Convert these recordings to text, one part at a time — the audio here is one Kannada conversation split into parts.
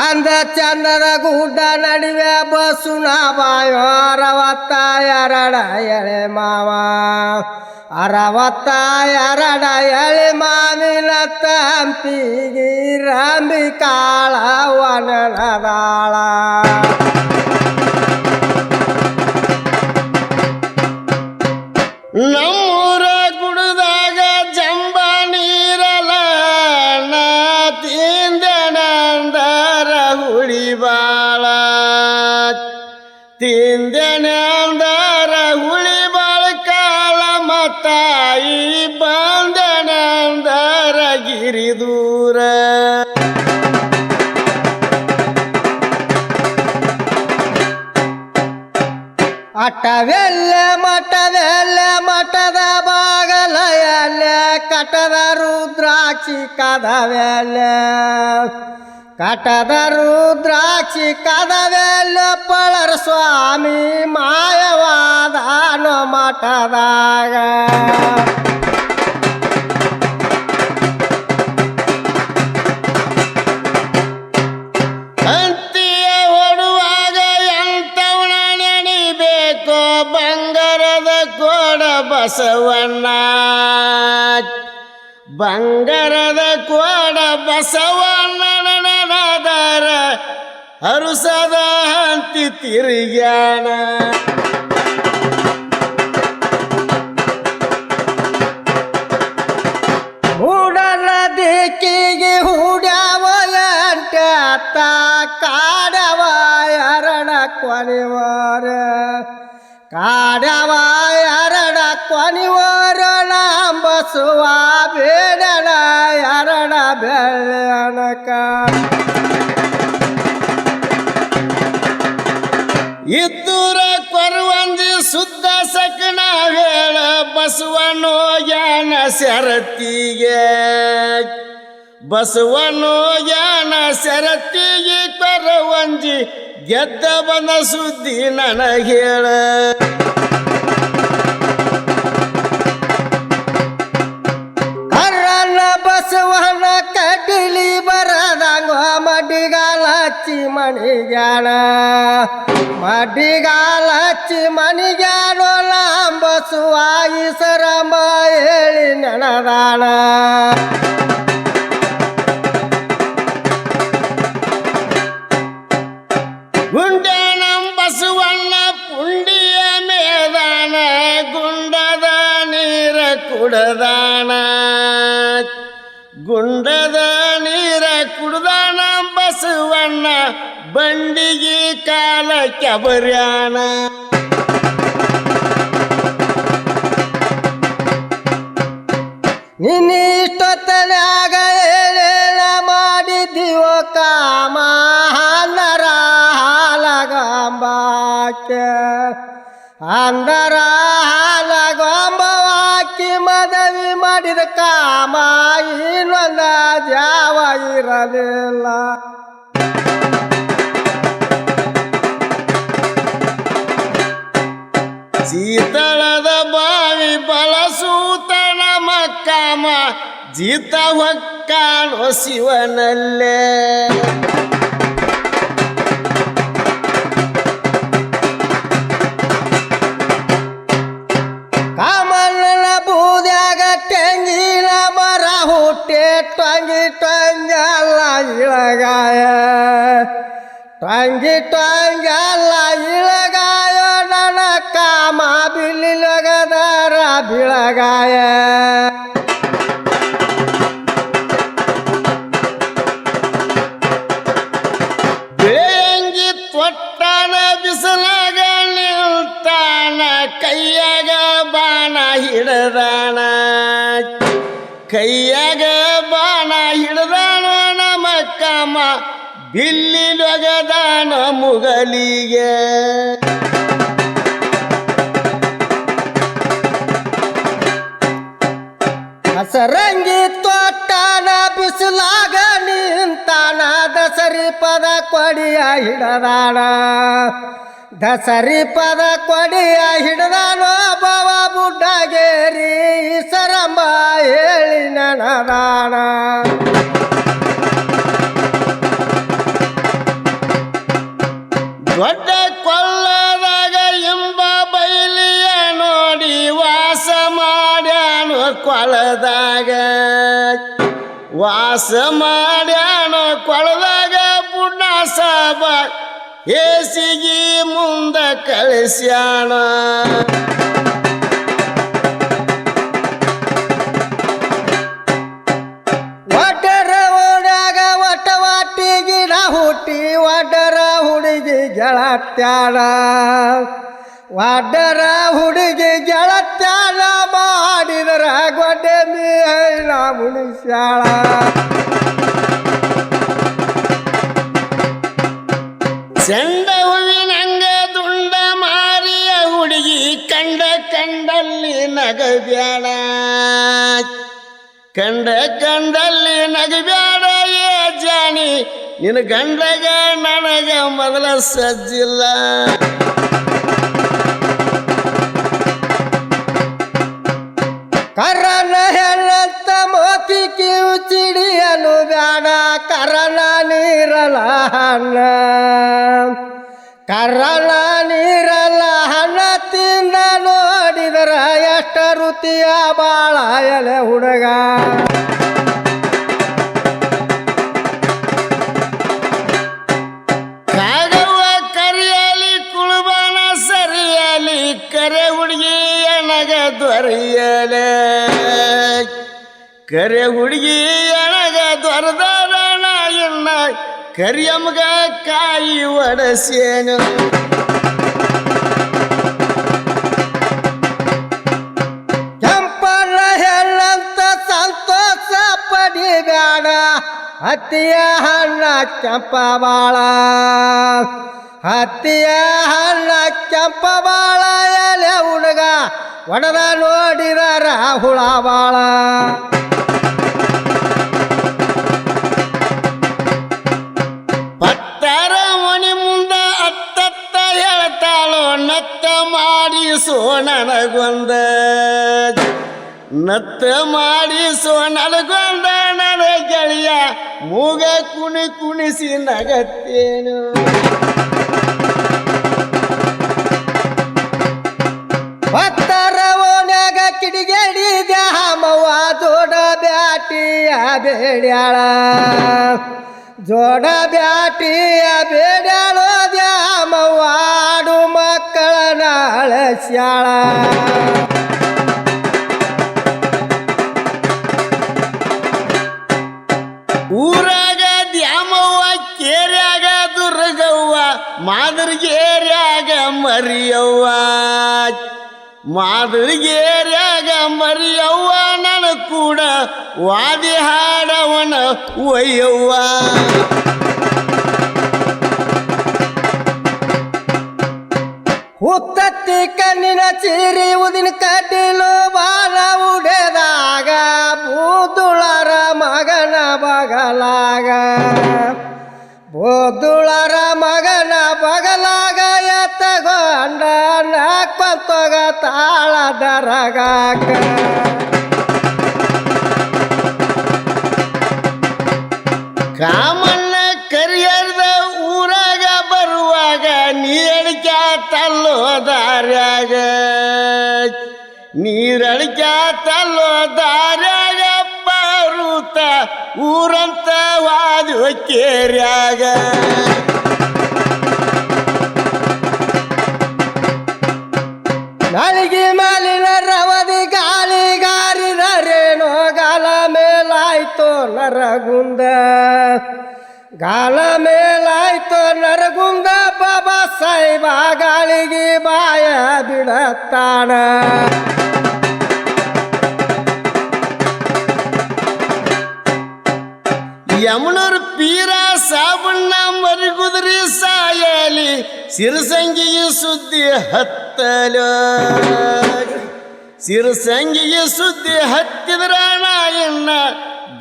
ಅಂದ ಚಂದದ ಗುಡ್ಡ ನಡುವೆ ಬಸುನ ಬಾಯೋ 62 ಎಳೆ ಮಾವ 62 ಎಳೆ ಮಾವಿನ ತಂಪಿಗಿ ರಂಬಿ ಕಾಳ ವನನದಾಳ ನಮ್ಮೂರ ಗುಡದಾಗ ಜಂಬ ನೀರಲ ನಾ ತಿಂದೆನಂದರ ಹುಳಿ ಬಾಳ ತಿಂದೆನಂದರ ಹುಳಿ ಬಾಳ ಕಾಳ ಮತ್ತಾಯಿ ಬಂದೆನಂದರ ಗಿರಿ ದೂರ ಅಟ್ಟವೆಲ್ಲ ಮಠದ ಬಾಗಲಯಲ್ಲ ಕಟದ ರುದ್ರಾಕ್ಷಿ ಕದವೆಲ್ಲ ಪಳರ ಸ್ವಾಮಿ ಮಾಯವಾದ ಮಠದಾಗ ಅಂತಿಯ ಹೊಡುವಾಗ ಎಂತವನ ನೆನಿಬೇಕು ಬಂಗಾರದ ಕೋಡ ಬಸವಣ್ಣ ಬಂಗಾರದ ಕೋಡ ಬಸವಣ್ಣನದರ ಹರುಸದ ಹಂತಿ ತಿರುಗ್ಯಾನ ಮೂಡಲ ದಿಕ್ಕಿಗೆ ಹೂಡ್ಯಾವಲ ಅಂಟ್ಯಾತ ಕಾಡವ ಎರಡ ಕೊನಿವಾರ ಕಾಡವ ಎರಡ ಕೊನಿವಾರ ಬಸುವ ಬೇಡಣ ಎರಡ ಬೆಳ್ಳನಕ ಇದ್ದೂರ ಕೊರವಂಜಿ ಸುದ್ದ ಸಕಣ ಹೇಳ ಬಸವನೋ ಯಾನ ಸರತಿಗೆ ಬಸವನೋ ಯಾನ ಸರತಿಗೆ ಕೊರವಂಜಿ ಗೆದ್ದ ಬಂದ ಸುದ್ದಿ ನನಗೆ ಹೇಳ ಹರ್ರನ ಬಸವನ ಕಡ್ಡಿಲಿ ಬರದಂಗ ಮಡಿಗಾಲಚ್ಚಿ ಮಣಿಗ್ಯಾನೋ ಬಸುವ ಈಸರಮ್ಮ ಹೇಳಿ ನೆನದಾಳ ಗುಂಡನಂ ಬಸವಣ್ಣ ಪುಂಡಿಯ ಮೇದಾನ ಗುಂಡದ ನೀರ ಕುಡದಾನ ಗುಂಡದ ನೀರ ಕುಡ್ದಾನ ಬಸವಣ್ಣ ಬಂಡಿಗೆ ಕಾಲ ಕೆಬರ್ಯಾನ ನಿನ್ನಿಷ್ಟೊತ್ತನ್ಯಾಗ ಏನೇನ ಮಾಡಿದ್ದೀವೋ ಕಾಮ ಅಂದರ ಹಾಲಗಂಬಾಕೆ ಅಂದರ ಹಾಲಗಂಬವಾಕಿ ಮದವಿ ಮಾಡಿದ ಕಾಮ ಇನ್ನೊಂದ ಜಾವ ಇರಲಿಲ್ಲ ಶೀತಳದ ಬಾವಿ ಬಳಸೂತನ ಮಕ್ಕಮ ಜೀತ ಹೊಕ್ಕಾನೋ ಶಿವನಲ್ಲೇ ಕಾಮಣ್ಣನ ಬೂದ್ಯಾಗ ತೆಂಗಿನ ಮರ ಹುಟ್ಟೆ ಟಂಗಲ್ಲ ಇಳಗಾಯ ಟಂಗಲ್ಲ ಇಳಗಾಯ ನನ್ನ ಕಾಮ ಬಿಲ್ಲಿಲಗದರ ಬಿಳಗಾಯ ಬೇಂಗಿ ತೊಟ್ಟನ ಬಿಸಿಲಾಗ ನಿಲ್ತಾನ ಕೈಯಾಗ ಬಾಣ ಹಿಡದಾನ ಕೈಯಾಗ ಬಾಣ ಹಿಡದಾನ ನಮ್ಮ ಕಾಮ ಬಿಲ್ಲಿಲೊಗದಾನ ಮುಗಲಿಗೆ ಹಸರಂಗಿ ತೊಟ್ಟನ ಬಿಸಿಲಾಗ ನಿಂತಾನ ದಸರಿ ಪದ ಕೊಡಿಯ ಹಿಡದಾನ ದಸರಿ ಪದ ಕೊಡಿಯ ಹಿಡದಾನೋ ಬವ ಬುಡ್ಡಗೇರಿ ಸರಂಬ ಹೇಳಿ ನನದಾನ ಕೊಳದಾಗ ವಾಸ ಮಾಡ್ಯಾನ ಕೊಳದಾಗ ಬುಡ್ಡ ಸಾಬ ಹೇಸಿಗಿ ಮುಂದ ಕಳಿಸ್ಯಾಣ ಒಡ್ಡರ ಓಡ್ಯಾಗ ಒಟ್ಟಿ ಗಿಡ ಹುಟ್ಟಿ ಒಡ್ಡರ ಹುಡುಗಿ ಗೆಳತ್ಯಾಳ ಒಡ್ಡರ ಹುಡುಗಿ ಗೆಳತ್ಯಾಳ ಮಾಡಿದರ ಗೊಡ್ಡೆ ಮೀನ ಮುನಿಸ್ಯಾಳ ಚೆಂಡ ಹೂವಿನಂಗ ದುಂಡ ಮಾರಿಯ ಹುಡುಗಿ ಕಂಡಲ್ಲಿ ನಗಬ್ಯಾಡ ಕಂಡಲ್ಲಿ ನಗಬ್ಯಾಡ ಏ ಜಾನಿ ನಿನ್ನ ಗಂಡಗ ನನಗ ಮೊದಲ ಸಜ್ಜಿಲ್ಲ ಕರನ ಹೆಣ್ಣಂತ ಮೋತಿ ಕಿವು ಚಿಡಿಯಲು ಬ್ಯಾಡ ಕರನ ನೀರಲ ಹಣ್ಣ ಕರನ ನೀರಲ ಹಣ್ಣ ತಿಂದ ನೋಡಿದರ ಎಷ್ಟ ರುಚಿಯ ಬಾಳ ಎಲೆ ಹುಡುಗ ಕಾಗವ್ವ ಕರಿಯಲಿ ಕುಳುಬಾನ ಸರಿಯಲಿ ಕರೆ ಹುಡುಗಿ ಎಣಗ ದೊರೆಯಲೆ ಕರೆ ಹುಡುಗಿ ಎಣಗ ದೊರೆದರಣ ಎಣ್ಣ ಕರಿಯಮ್ಗ ಕಾಯಿ ಒಡಸೇನು ಕೆಂಪನ ಹೆಣ್ಣಂತ ಸಂತೋಷ ಪಡಿಬೇಡ ಹತ್ತಿಯ ಹಣ್ಣ ಕೆಂಪ ಬಾಳ ಹತ್ತಿಯ ಹಣ್ಣ ಕೆಂಪ ಬಾಳ ಎಲೆ ಹುಡುಗ ಒಡದ ನೋಡಿದರ ಹುಳ ಬಾಳ ಪತ್ತರ ಮಣಿ ಮುಂದ ಅತ್ತತ್ತ ಹೇಳ್ತಾಳೋ ನತ್ತ ಮಾಡಿಸೋ ನನಗೊಂದ ನತ್ತ ಮಾಡಿಸೋ ನನಗೊಂದ ನನ್ನ ಗೆಳೆಯ ಮೂಗ ಕುಣಿಸಿ ನಗತ್ತೇನು ಭಕ್ತರ ಓನ್ಯಾಗ ಕಿಡಿಗೇಡಿ ದ್ಯಾಮವ್ವ ಜೋಡ ಬ್ಯಾಟಿಯ ಬೇಡ್ಯಾಳ ಜೋಡ ಬ್ಯಾಟಿಯ ಬೇಡ್ಯಾಳೋ ದ್ಯಾಮವ್ವ ಆಡು ಮಕ್ಕಳನ ಅಳಸ್ಯಾಳ ಊರಾಗ ದ್ಯಾಮವ್ವ ಕೇರ್ಯಾಗ ದುರ್ಗವ್ವ ಮಾದರಿಗೇರ್ಯಾಗ ಮರಿಯವ್ವ ಮಾದರಿಗೇರ್ಯಾಗ ಮರಿಯವ್ವ ನನ ಕೂಡ ವಾದಿ ಹಾಡವನ ಒಯ್ಯವ್ವ ಹುತ್ತತ್ತಿ ಕಣ್ಣಿನ ಚೀರಿ ಉದಿನ ಕಡ್ಡಿಲು ಬಾಲ ಉಡೆದಾಗ ಬೂದುಳರ ಮಗನ ಬಗಲಾಗ ಬೂದುಳರ ಮಗನ ಬಗಲಾಗ ಎತ್ತಗೊಂಡ ನಾಕೊಂತೋಗ ತಾಳ ದರಗಾಕ ಕಾಮಣ್ಣ ಕರಿಯರ್ದ ಊರಾಗ ಬರುವಾಗ ನೀರಡಿಕ್ಯಾತಲ್ಲೋ ದಾರ್ಯಾಗ ನೀರಡಿಕ್ಯಾತಲ್ಲೋ ದಾರ್ಯಾಗ ಪಾರುತ ಊರಂತ ವಾದು ಕೇರ್ಯಾಗ ನಾಳಿಗೆ ಮಾಲಿನ ರವದಿ ಗಾಳಿ ಗಾರಿದರೇನೋ ಗಾಲ ಮೇಲಾಯ್ತು ನರಗುಂದ ಗಾಲ ಮೇಲಾಯ್ತು ನರಗುಂದ ಬಾಬಾ ಸಾಹೇಬ ಗಾಳಿಗೆ ಬಾಯ ಬಿಡತ್ತಾನ ಯಮುನೂರು ಪೀರ ಸಾಬಣ್ಣ ಮರಿಗುದ್ರಿ ಸಾಯಲಿ ಸಿರಸಂಗಿಗೆ ಸುದ್ದಿ ಹತ್ತಲ ಸಿರಸಂಗಿಗೆ ಸುದ್ದಿ ಹತ್ತಿದ್ರ ನಾಯಣ್ಣ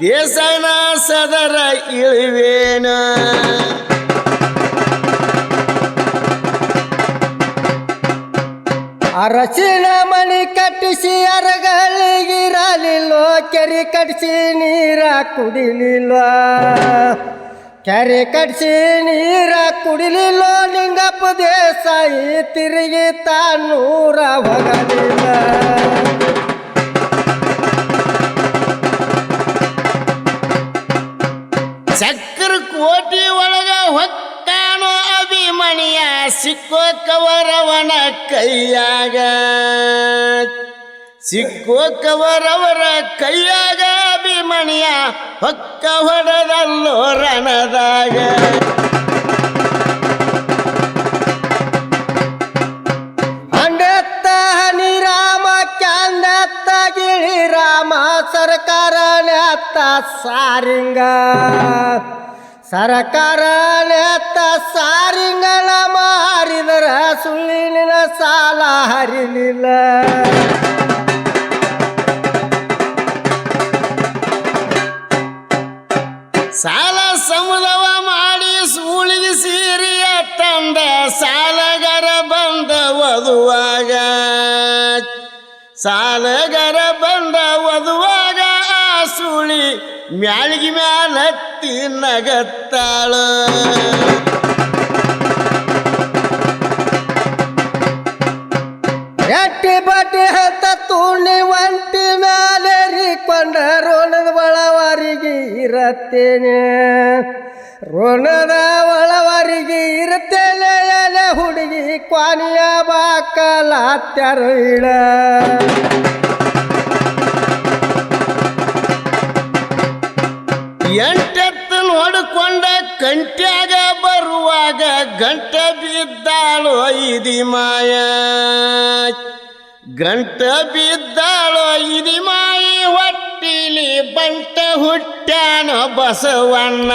ದೇಸನ ಸದರ ಇಳಿವೇನ ಅರಸಿನ ಮಣಿ ಕಟ್ಟಿಸಿ ಅರಗಳಿಗಿರಲಿಲ್ಲೋ ಕೆರೆ ಕಟ್ಟಿಸಿ ನೀರ ಕುಡಿಲಿಲ್ಲ ಕೆರೆ ಕಟ್ಟಿಸಿ ನೀರ ಕುಡಿಲಿಲ್ಲೋ ಲಿಂಗಪ್ಪ ದೇಸಾಯಿ ತಿರುಗಿ ತಾನೂರ ಹೋಗಲಿಲ್ಲ ಸಿಕ್ಕೋ ಕವರವನ ಕೈಯಾಗ ಸಿಕ್ಕೋ ಕವರವರ ಕೈಯಾಗ ಅಭಿಮನ್ಯ ಹೊಕ್ಕ ಹೊಡೆದಲ್ಲೋ ರಣದಾಗ ಅಂಡೆತ್ತ ಹನಿ ರಾಮ ಕ್ಯಾಂದೆತ್ತ ಗಿಳಿ ರಾಮ ಸರ್ಕಾರ ನೆತ್ತ ಸಾರಿಂಗ ಸರ್ಕಾರ ನೆತ್ತ ಸಾರಿಂಗನ ಮಾರಿದರ ಸುಳ್ಳಿನ ಸಾಲ ಹರಿಲಿಲ್ಲ ಸಾಲ ಸಮುದವ ಮಾಡಿ ಸೂಳಿಗೆ ಸೀರಿಯ ತಂದ ಸಾಲಗರ ಬಂದ ವಧುವಾಗ ಸಾಲಗರ ಬಂದ ವಧುವಾಗ ಆ ಸೂಳಿ ಮ್ಯಾಳಿಗೆ ಮ್ಯಾಲತ್ತಿ ನಗತ್ತಾಳ ಎಟ್ಟಿ ಬಟ್ಟಿ ಹತ್ತ ತೂಣಿ ಒಂಟಿ ಮೇಲೆ ಕೊಂಡ ರೋಣದ ಒಳವರಿಗೆ ಇರತ್ತೇನೆ ರೋಣದ ಒಳವರಿಗೆ ಇರುತ್ತೇನೆ ಎಲೆ ಹುಡುಗಿ ಕ್ವಾನಿಯ ಬಾಕಲಾತ್ಯಾರ ಇಳ ಎಂಟೆತ್ತು ನೋಡಿಕೊಂಡ ಕಂಟ್ಯಾಗ ಬರುವಾಗ ಗಂಟ ಬಿದ್ದಾಳೋ ಇದಿ ಮಾಯ ಗಂಟ ಬಿದ್ದಾಳೋ ಇದಿ ಮಾಯಿ ಹೊಟ್ಟಿಲಿ ಬಂಟ ಹುಟ್ಟ್ಯಾನೋ ಬಸವಣ್ಣ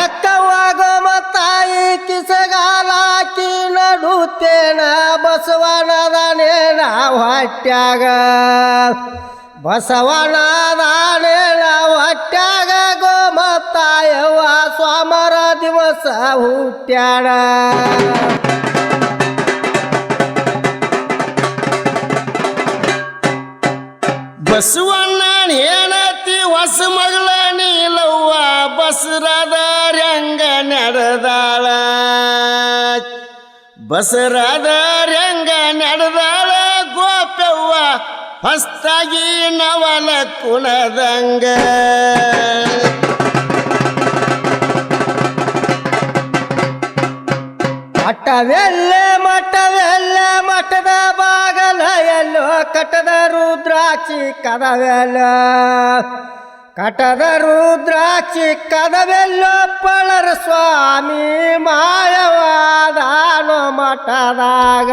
ಎಕ್ಕವಾಗಮ ತಾಯಿ ಕಿಸಗಾಲಾಕಿ ನಡುತ್ತೇನ ಬಸವನದನೇನ ಹೊಟ್ಯಾಗ ಬಸವನದನೇನ ಹೊಟ್ಯಾಗ ಗೋಮತಾಯವ್ವ ಸ್ವಾಮರ ದಿವಸ ಹುಟ್ಟ್ಯಾಡ ಬಸವಣ್ಣ ಹೇಳತಿ ಹೊಸ ಮಗಳ ನೀಲವ್ವ ಬಸರದ ರಂಗ ನಡೆದಾಳ ಬಸರದ ರಂಗ ನಡೆದಾಳ ಗೋಪವ್ವ ಹೊಸ್ತಾಗಿ ನವಲ ಕುಣದಂಗ ಮಠವೆಲ್ಲ ಮಠದ ಬಾಗಲ ಎಲ್ಲೋ ಕಟ್ಟದ ರುದ್ರಾಕ್ಷಿ ಕದವೆಲ್ಲ ಕಟ್ಟದ ರುದ್ರಾಕ್ಷಿ ಕದವೆಲ್ಲೋ ಪಳರ ಸ್ವಾಮಿ ಮಾಯವಾದಾನೋ ಮಠದಾಗ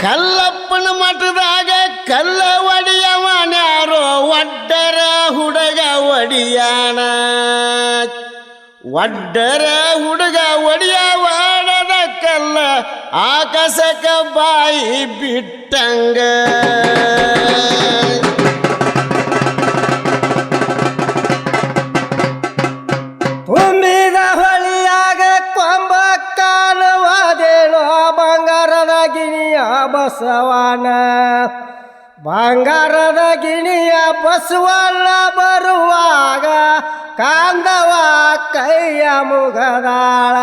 ಕಲ್ಲಪ್ಪನ ಮಠದಾಗ ಕಲ್ಲ ಒಡಿಯವನ್ಯಾರೋ ಒಡ್ಡರ ಹುಡುಗ ಒಡಿಯಾನ ಒಡ್ಡರ ಹುಡುಗ ಒಡಿಯವಾಡದ ಕಲ್ಲ ಆಕಾಶಕ ಬಾಯಿ ಬಿಟ್ಟಂಗ ತುಂಬಿದ ಹೊಳಿಯಾಗ ಕೊಂಬ ಕಾಣುವುದೇನೋ ಬಂಗಾರದ ಗಿಣಿಯ ಬಸವನ ಬಂಗಾರದ ಗಿಣಿಯ ಬಸವಣ್ಣ ಬರುವಾಗ ಕಾಂದವ ಕೈಯ ಮುಗದಾಳ